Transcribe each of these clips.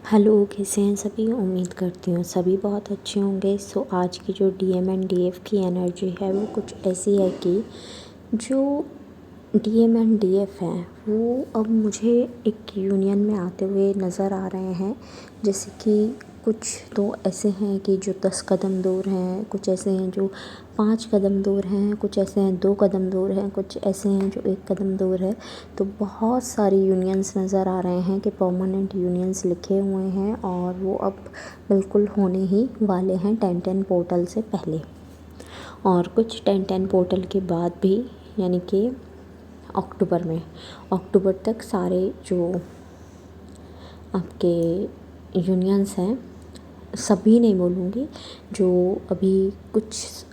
Hello, कैसे हैं सभी। उम्मीद करती हूँ सभी बहुत अच्छे होंगे। सो आज की जो डीएम एंड डीएफ की एनर्जी है वो कुछ ऐसी है कि जो डीएम एंड डीएफ हैं वो अब मुझे एक यूनियन में आते हुए नज़र आ रहे हैं। जैसे कि कुछ तो ऐसे हैं कि जो 10 कदम दूर हैं, कुछ ऐसे हैं जो 5 कदम दूर हैं, कुछ ऐसे हैं 2 कदम दूर हैं, कुछ ऐसे हैं जो 1 कदम दूर है। तो बहुत सारी यूनियंस नज़र आ रहे हैं कि परमानेंट यूनियंस लिखे हुए हैं और वो अब बिल्कुल होने ही वाले हैं 10-10 पोर्टल से पहले, और कुछ 10-10 पोर्टल के बाद भी, यानी कि अक्टूबर तक सारे जो आपके यूनियंस हैं, सभी नहीं बोलूँगी, जो अभी कुछ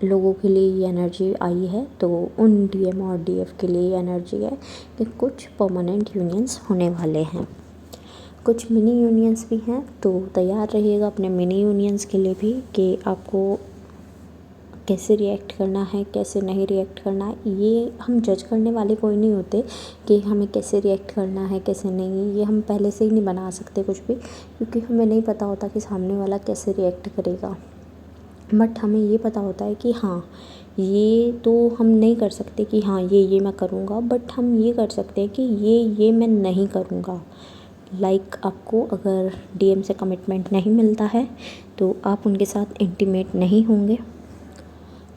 लोगों के लिए ये एनर्जी आई है, तो उन डीएम और डीएफ के लिए ये एनर्जी है कि कुछ परमानेंट यूनियंस होने वाले हैं। कुछ मिनी यूनियंस भी हैं, तो तैयार रहिएगा अपने मिनी यूनियंस के लिए भी कि आपको कैसे रिएक्ट करना है, कैसे नहीं रिएक्ट करना है। ये हम जज करने वाले कोई नहीं होते कि हमें कैसे रिएक्ट करना है कैसे नहीं। ये हम पहले से ही नहीं बना सकते कुछ भी, क्योंकि हमें नहीं पता होता कि सामने वाला कैसे रिएक्ट करेगा। बट हमें ये पता होता है कि हाँ, ये तो हम नहीं कर सकते कि हाँ ये मैं करूँगा, बट हम ये कर सकते हैं कि ये मैं नहीं करूँगा। आपको अगर डीएम से कमिटमेंट नहीं मिलता है तो आप उनके साथ इंटीमेट नहीं होंगे।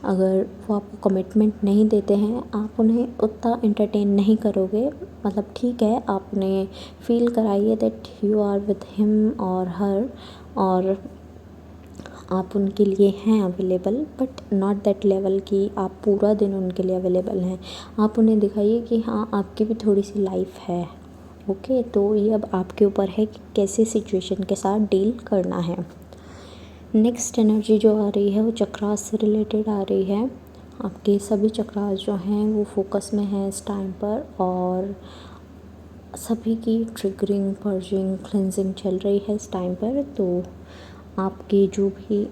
अगर वो आपको कमिटमेंट नहीं देते हैं, आप उन्हें उतना एंटरटेन नहीं करोगे। मतलब ठीक है, आप उन्हें फील कराइए that you are with him और हर, और आप उनके लिए हैं available, but not that level कि आप पूरा दिन उनके लिए अवेलेबल हैं। आप उन्हें दिखाइए कि हाँ, आपकी भी थोड़ी सी लाइफ है। ओके, तो ये अब आपके ऊपर है कि कैसे सिचुएशन के साथ डील करना है। नेक्स्ट एनर्जी जो आ रही है वो चक्रास से रिलेटेड आ रही है। आपके सभी चक्रास जो हैं वो फोकस में हैं इस टाइम पर, और सभी की ट्रिगरिंग, पर्जिंग, क्लेंजिंग चल रही है इस टाइम पर। तो आपकी जो भी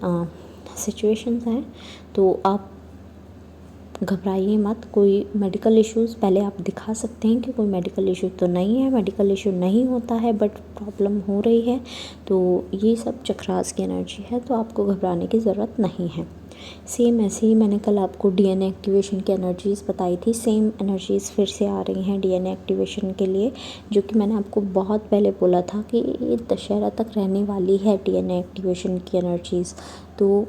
सिचुएशंस हैं, तो आप घबराइए मत। कोई मेडिकल इश्यूज़ पहले आप दिखा सकते हैं कि कोई मेडिकल इशू तो नहीं है। मेडिकल इशू नहीं होता है बट प्रॉब्लम हो रही है, तो ये सब चक्रास की एनर्जी है, तो आपको घबराने की ज़रूरत नहीं है। सेम ऐसे ही मैंने कल आपको डीएनए एक्टिवेशन की एनर्जीज़ बताई थी, सेम एनर्जीज़ फिर से आ रही हैं डीएनए एक्टिवेशन के लिए, जो कि मैंने आपको बहुत पहले बोला था कि ये दशहरा तक रहने वाली है डीएनए एक्टिवेशन की एनर्जीज़। तो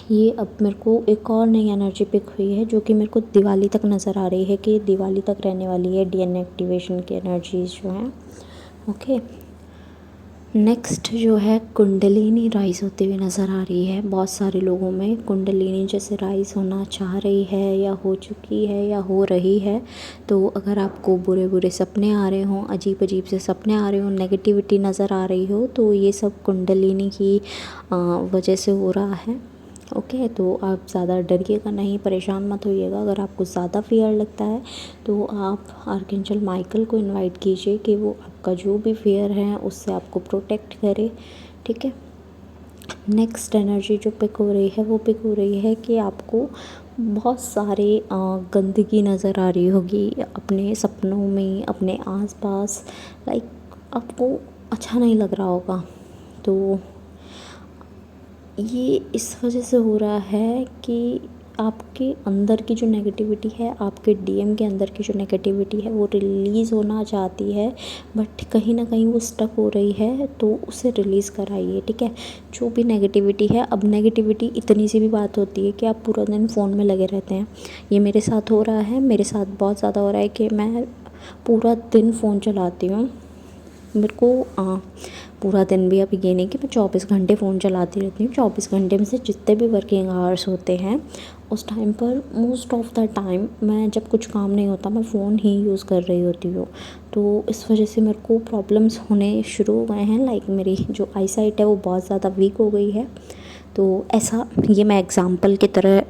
ये अब मेरे को एक और नई एनर्जी पिक हुई है जो कि मेरे को दिवाली तक नज़र आ रही है कि दिवाली तक रहने वाली है डीएनए एक्टिवेशन की एनर्जीज़ जो हैं। ओके, नेक्स्ट जो है कुंडलिनी राइज होती हुई नज़र आ रही है। बहुत सारे लोगों में कुंडलिनी जैसे राइज होना चाह रही है, या हो चुकी है, या हो रही है। तो अगर आपको बुरे बुरे सपने आ रहे हों, अजीब अजीब से सपने आ रहे हों, नेगेटिविटी नज़र आ रही हो, तो ये सब कुंडलिनी की वजह से हो रहा है। ओके, तो आप ज़्यादा डरिएगा नहीं, परेशान मत होइएगा। अगर आपको ज़्यादा फियर लगता है तो आप आर्कएंजल माइकल को इनवाइट कीजिए कि वो आपका जो भी फियर है उससे आपको प्रोटेक्ट करे। ठीक है। नेक्स्ट एनर्जी जो पिक हो रही है वो पिक हो रही है कि आपको बहुत सारे गंदगी नज़र आ रही होगी अपने सपनों में, अपने आसपास। आपको अच्छा नहीं लग रहा होगा। तो ये इस वजह से हो रहा है कि आपके अंदर की जो नेगेटिविटी है, आपके डीएम के अंदर की जो नेगेटिविटी है वो रिलीज़ होना चाहती है, बट कहीं ना कहीं वो स्टक हो रही है, तो उसे रिलीज़ कराइए। ठीक है। जो भी नेगेटिविटी है, अब नेगेटिविटी इतनी सी भी बात होती है कि आप पूरा दिन फ़ोन में लगे रहते हैं। ये मेरे साथ हो रहा है, मेरे साथ बहुत ज़्यादा हो रहा है कि मैं पूरा दिन फ़ोन चलाती हूँ। मेरे को पूरा दिन भी, अब ये नहीं कि मैं 24 घंटे फ़ोन चलाती रहती हूँ। 24 घंटे में से जितने भी वर्किंग आवर्स होते हैं उस टाइम पर मोस्ट ऑफ़ द टाइम मैं, जब कुछ काम नहीं होता, मैं फ़ोन ही यूज़ कर रही होती हूँ। तो इस वजह से मेरे को प्रॉब्लम्स होने शुरू हो गए हैं। मेरी जो आई साइट है वो बहुत ज़्यादा वीक हो गई है। तो ऐसा, ये मैं एग्ज़ाम्पल की तरह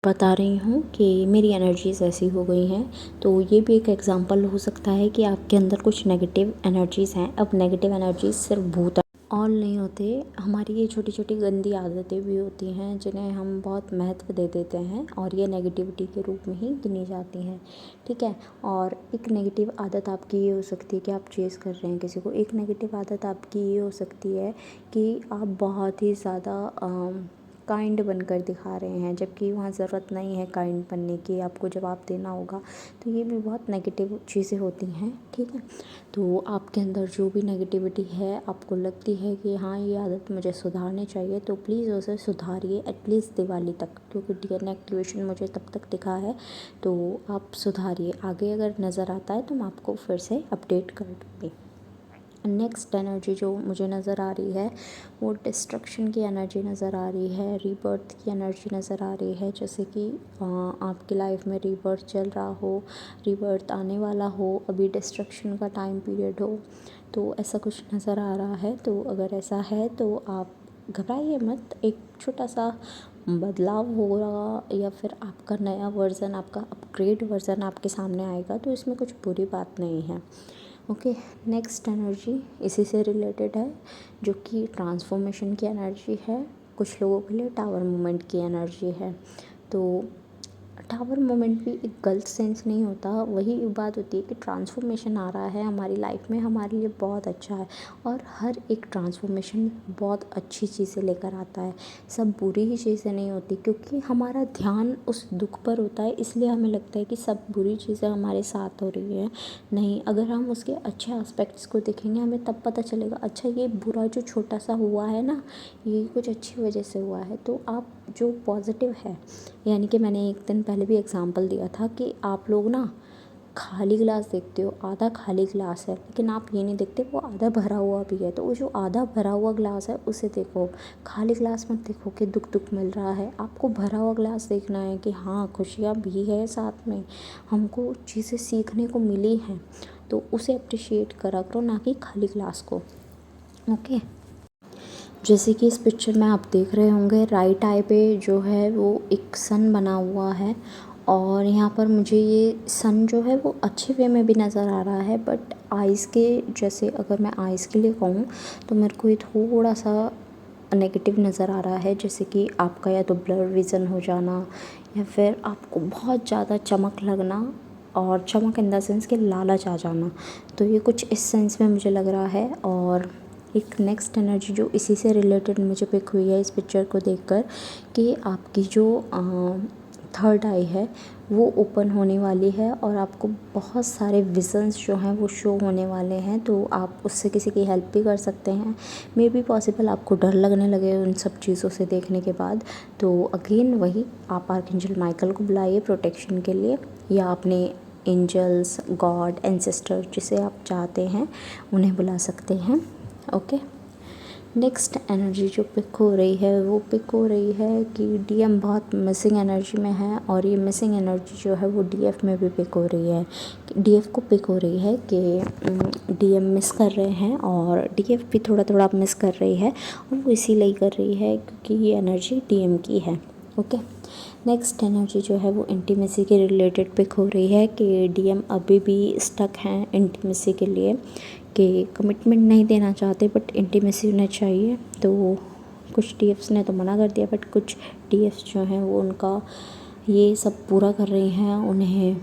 बता रही हूँ कि मेरी एनर्जीज़ ऐसी हो गई हैं। तो ये भी एक एग्ज़ाम्पल हो सकता है कि आपके अंदर कुछ नेगेटिव एनर्जीज़ हैं। अब नेगेटिव एनर्जीज़ सिर्फ भूत ऑल नहीं होते, हमारी ये छोटी छोटी गंदी आदतें भी होती हैं जिन्हें हम बहुत महत्व दे देते हैं और ये नेगेटिविटी के रूप में ही गिनी जाती हैं, ठीक है। और एक नेगेटिव आदत आपकी ये हो सकती है कि आप चेज़ कर रहे हैं किसी को। एक नेगेटिव आदत आपकी ये हो सकती है कि आप बहुत ही ज़्यादा काइंड बनकर दिखा रहे हैं, जबकि वहाँ ज़रूरत नहीं है काइंड बनने की, आपको जवाब देना होगा। तो ये भी बहुत नेगेटिव चीज़ें होती हैं, ठीक है। तो आपके अंदर जो भी नेगेटिविटी है, आपको लगती है कि हाँ ये आदत मुझे सुधारनी चाहिए, तो प्लीज़ उसे सुधारिए एटलीस्ट दिवाली तक, क्योंकि डीएनए एक्टिवेशन मुझे तब तक दिखा है, तो आप सुधारिए। आगे अगर नज़र आता है तो मैं आपको फिर से अपडेट कर दूँगी। नेक्स्ट एनर्जी जो मुझे नज़र आ रही है वो डिस्ट्रक्शन की एनर्जी नज़र आ रही है, रीबर्थ की एनर्जी नज़र आ रही है। जैसे कि आपकी लाइफ में रीबर्थ चल रहा हो, रीबर्थ आने वाला हो, अभी डिस्ट्रक्शन का टाइम पीरियड हो, तो ऐसा कुछ नज़र आ रहा है। तो अगर ऐसा है तो आप घबराइए मत, एक छोटा सा बदलाव होगा या फिर आपका नया वर्ज़न, आपका अपग्रेड वर्ज़न आपके सामने आएगा, तो इसमें कुछ बुरी बात नहीं है, ओके। नेक्स्ट एनर्जी इसी से रिलेटेड है, जो कि ट्रांसफॉर्मेशन की एनर्जी है। कुछ लोगों के लिए टावर मोमेंट की एनर्जी है। तो टावर मोमेंट भी एक गलत सेंस नहीं होता, वही बात होती है कि ट्रांसफॉर्मेशन आ रहा है हमारी लाइफ में, हमारे लिए बहुत अच्छा है। और हर एक ट्रांसफॉर्मेशन बहुत अच्छी चीज़ें लेकर आता है, सब बुरी ही चीज़ें नहीं होती, क्योंकि हमारा ध्यान उस दुख पर होता है, इसलिए हमें लगता है कि सब बुरी चीज़ें हमारे साथ हो रही हैं। नहीं, अगर हम उसके अच्छे एस्पेक्ट्स को देखेंगे हमें तब पता चलेगा अच्छा ये बुरा जो छोटा सा हुआ है ना, ये कुछ अच्छी वजह से हुआ है। तो आप जो पॉजिटिव है, यानी कि मैंने एक दिन पहले भी एग्जांपल दिया था कि आप लोग ना खाली गिलास देखते हो, आधा खाली गिलास है, लेकिन आप ये नहीं देखते वो आधा भरा हुआ भी है। तो वो जो आधा भरा हुआ गिलास है उसे देखो, खाली गिलास मत देखो कि दुख दुख मिल रहा है, आपको भरा हुआ गिलास देखना है कि हाँ खुशियाँ भी है साथ में, हमको चीज़ें सीखने को मिली हैं, तो उसे अप्रिशिएट करा करो, ना कि खाली गिलास को, ओके। जैसे कि इस पिक्चर में आप देख रहे होंगे, राइट आई पे जो है वो एक सन बना हुआ है, और यहाँ पर मुझे ये सन जो है वो अच्छे वे में भी नज़र आ रहा है, बट आइज़ के, जैसे अगर मैं आइज़ के लिए कहूँ तो मेरे को ये थोड़ा सा नेगेटिव नज़र आ रहा है। जैसे कि आपका या तो ब्लर विज़न हो जाना, या फिर आपको बहुत ज़्यादा चमक लगना, और चमक इन द सेंस कि लालच आ जाना, तो ये कुछ इस सेंस में मुझे लग रहा है। और एक नेक्स्ट एनर्जी जो इसी से रिलेटेड मुझे पिक हुई है इस पिक्चर को देखकर, कि आपकी जो थर्ड आई है वो ओपन होने वाली है, और आपको बहुत सारे विजन्स जो हैं वो शो होने वाले हैं, तो आप उससे किसी की हेल्प भी कर सकते हैं। मे बी पॉसिबल आपको डर लगने लगे उन सब चीज़ों से देखने के बाद, तो अगेन वही, आप आर्कएंजल माइकल को बुलाइए प्रोटेक्शन के लिए, या अपने एंजल्स, गॉड, एंसेस्टर जिसे आप चाहते हैं उन्हें बुला सकते हैं, ओके। नेक्स्ट एनर्जी जो पिक हो रही है वो पिक हो रही है कि डीएम बहुत मिसिंग एनर्जी में है, और ये मिसिंग एनर्जी जो है वो डीएफ में भी पिक हो रही है। डीएफ को पिक हो रही है कि डीएम मिस कर रहे हैं, और डीएफ भी थोड़ा थोड़ा मिस कर रही है, और वो इसीलिए कर रही है क्योंकि ये एनर्जी डीएम की है, ओके। नेक्स्ट एनर्जी जो है वो इंटीमेसी के रिलेटेड पिक हो रही है कि डीएम अभी भी स्टक हैं इंटीमेसी के लिए, कि कमिटमेंट नहीं देना चाहते बट इंटीमेसी उन्हें चाहिए। तो कुछ डीएफ्स ने तो मना कर दिया, बट कुछ डीएफ्स जो हैं वो उनका ये सब पूरा कर रही हैं, उन्हें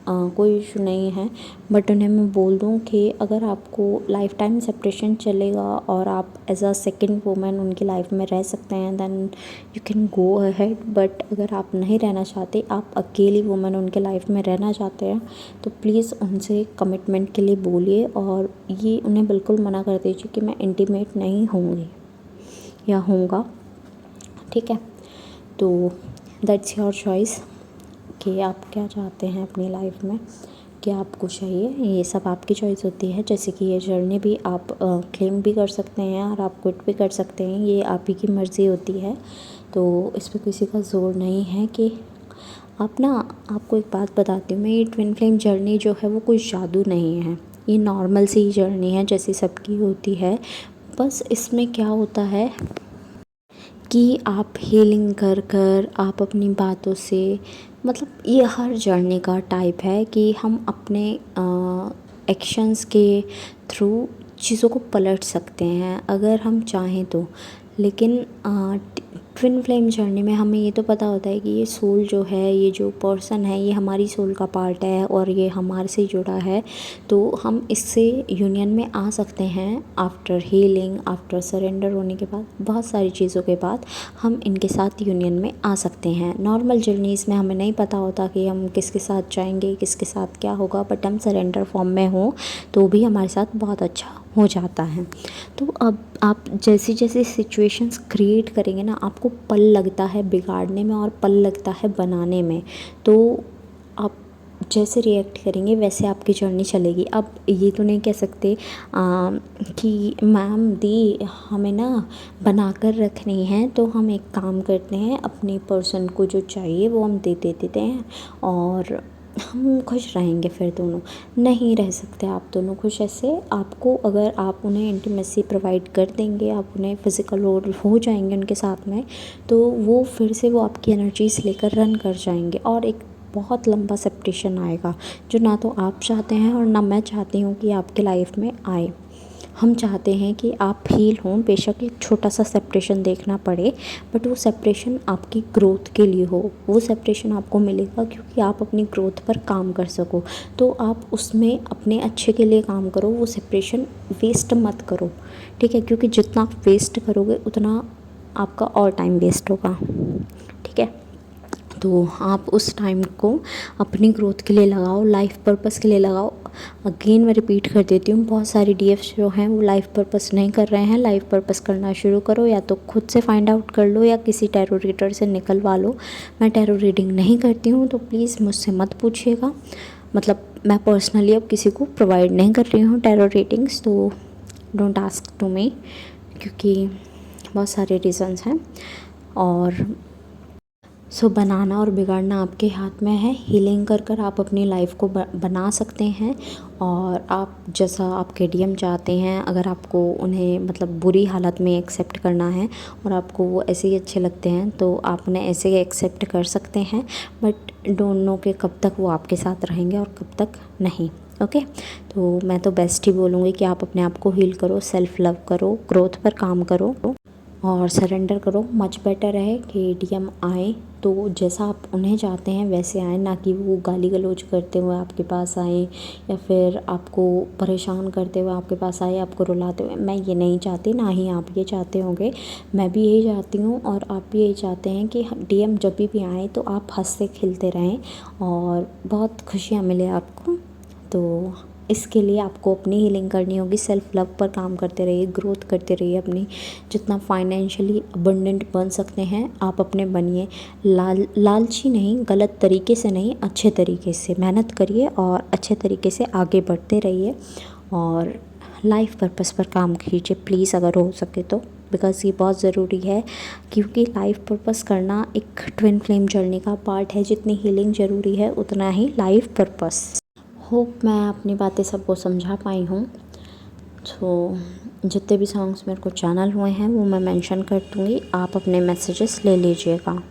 कोई इशू नहीं है। बट उन्हें मैं बोल दूँ कि अगर आपको लाइफ टाइम सेपरेशन चलेगा और आप एज अ सेकेंड वुमेन उनकी लाइफ में रह सकते हैं, then you can go ahead. But अगर आप नहीं रहना चाहते, आप अकेली वुमेन उनके लाइफ में रहना चाहते हैं, तो प्लीज़ उनसे कमिटमेंट के लिए बोलिए, और ये उन्हें बिल्कुल मना कर दीजिए कि मैं इंटीमेट नहीं होंगी या होऊंगा, ठीक है। तो दैट्स योर चॉइस कि आप क्या चाहते हैं अपनी लाइफ में, क्या आपको चाहिए, ये सब आपकी चॉइस होती है। जैसे कि ये जर्नी भी आप क्लेम भी कर सकते हैं और आप क्विट भी कर सकते हैं, ये आप ही की मर्ज़ी होती है। तो इस पर किसी का ज़ोर नहीं है कि आप ना, आपको एक बात बताती हूँ मैं, ये ट्विन फ्लेम जर्नी जो है वो कोई जादू नहीं है, ये नॉर्मल सी जर्नी है जैसी सबकी होती है। बस इसमें क्या होता है कि आप हीलिंग कर कर, आप अपनी बातों से, मतलब ये हर जर्नी का टाइप है कि हम अपने एक्शंस के थ्रू चीज़ों को पलट सकते हैं अगर हम चाहें तो। लेकिन ट्विन फ्लेम जर्नी में हमें ये तो पता होता है कि ये सोल जो है, ये जो पर्सन है, ये हमारी सोल का पार्ट है और ये हमारे से जुड़ा है। तो हम इससे यूनियन में आ सकते हैं आफ्टर हीलिंग, आफ्टर सरेंडर होने के बाद, बहुत सारी चीज़ों के बाद हम इनके साथ यूनियन में आ सकते हैं। नॉर्मल जर्नीज़ में हमें नहीं पता होता कि हम किसके साथ जाएंगे, किसके साथ क्या होगा, बट हम सरेंडर फॉर्म में हों तो भी हमारे साथ बहुत अच्छा हो जाता है। तो अब आप जैसी जैसी सिचुएशंस क्रिएट करेंगे ना, आपको पल लगता है बिगाड़ने में और पल लगता है बनाने में। तो आप जैसे रिएक्ट करेंगे वैसे आपकी जर्नी चलेगी। अब ये तो नहीं कह सकते कि मैम दी हमें ना बना कर रखनी है, तो हम एक काम करते हैं, अपने पर्सन को जो चाहिए वो हम दे देते हैं और हम खुश रहेंगे। फिर दोनों नहीं रह सकते आप दोनों खुश ऐसे। आपको अगर आप उन्हें इंटीमेसी प्रोवाइड कर देंगे, आप उन्हें फिज़िकल हो जाएंगे उनके साथ में, तो वो फिर से वो आपकी एनर्जीज लेकर रन कर जाएंगे और एक बहुत लंबा सेपरेशन आएगा जो ना तो आप चाहते हैं और ना मैं चाहती हूँ कि आपके लाइफ में आए। हम चाहते हैं कि आप हील हों, बेशक एक छोटा सा सेपरेशन देखना पड़े, बट वो सेपरेशन आपकी ग्रोथ के लिए हो। वो सेपरेशन आपको मिलेगा क्योंकि आप अपनी ग्रोथ पर काम कर सको। तो आप उसमें अपने अच्छे के लिए काम करो, वो सेपरेशन वेस्ट मत करो, ठीक है? क्योंकि जितना आप वेस्ट करोगे उतना आपका और टाइम वेस्ट होगा, ठीक है? तो आप उस टाइम को अपनी ग्रोथ के लिए लगाओ, लाइफ पर्पस के लिए लगाओ। अगेन मैं रिपीट कर देती हूँ, बहुत सारी डीएफ्स जो हैं वो लाइफ पर्पस नहीं कर रहे हैं। लाइफ पर्पस करना शुरू करो, या तो खुद से फाइंड आउट कर लो या किसी टैरो रीडर से निकलवा लो। मैं टैरो रीडिंग नहीं करती हूँ तो प्लीज़ मुझसे मत पूछिएगा। मतलब मैं पर्सनली अब किसी को प्रोवाइड नहीं कर रही हूँ टैरो रीडिंग्स, तो डोंट आस्क टू मी, क्योंकि बहुत सारे रीज़न्स हैं। और बनाना और बिगाड़ना आपके हाथ में है। हीलिंग कर कर आप अपनी लाइफ को बना सकते हैं। और आप जैसा आपके डीएम चाहते हैं, अगर आपको उन्हें मतलब बुरी हालत में एक्सेप्ट करना है और आपको वो ऐसे ही अच्छे लगते हैं तो आप उन्हें ऐसे ही एक्सेप्ट कर सकते हैं। बट डोंट नो कि कब तक वो आपके साथ रहेंगे और कब तक नहीं। ओके, तो मैं तो बेस्ट ही बोलूँगी कि आप अपने आप को हील करो, सेल्फ लव करो, ग्रोथ पर काम करो और सरेंडर करो। मच बेटर है कि डीएम आए तो जैसा आप उन्हें चाहते हैं वैसे आए, ना कि वो गाली गलौज करते हुए आपके पास आए या फिर आपको परेशान करते हुए आपके पास आए, आपको रुलाते हुए। मैं ये नहीं चाहती, ना ही आप ये चाहते होंगे। मैं भी यही चाहती हूँ और आप भी यही चाहते हैं कि डीएम जब भी आए तो आप हंसते खिलते रहें और बहुत खुशियाँ मिले आपको। तो इसके लिए आपको अपनी हीलिंग करनी होगी, सेल्फ लव पर काम करते रहिए, ग्रोथ करते रहिए अपनी। जितना फाइनेंशियली अबंडेंट बन सकते हैं आप अपने बनिए। लालची नहीं, गलत तरीके से नहीं, अच्छे तरीके से मेहनत करिए और अच्छे तरीके से आगे बढ़ते रहिए और लाइफ पर्पस पर काम कीजिए प्लीज़, अगर हो सके तो, बिकॉज़ ये बहुत ज़रूरी है। क्योंकि लाइफ पर्पस करना एक ट्विन फ्लेम जर्नी का पार्ट है। जितनी हीलिंग ज़रूरी है उतना ही लाइफ पर्पस। होप मैं अपनी बातें सबको समझा पाई हूँ। तो जितने भी सॉन्ग्स मेरे को चैनल हुए हैं वो मैं मेंशन कर दूँगी, आप अपने मैसेजेस ले लीजिएगा।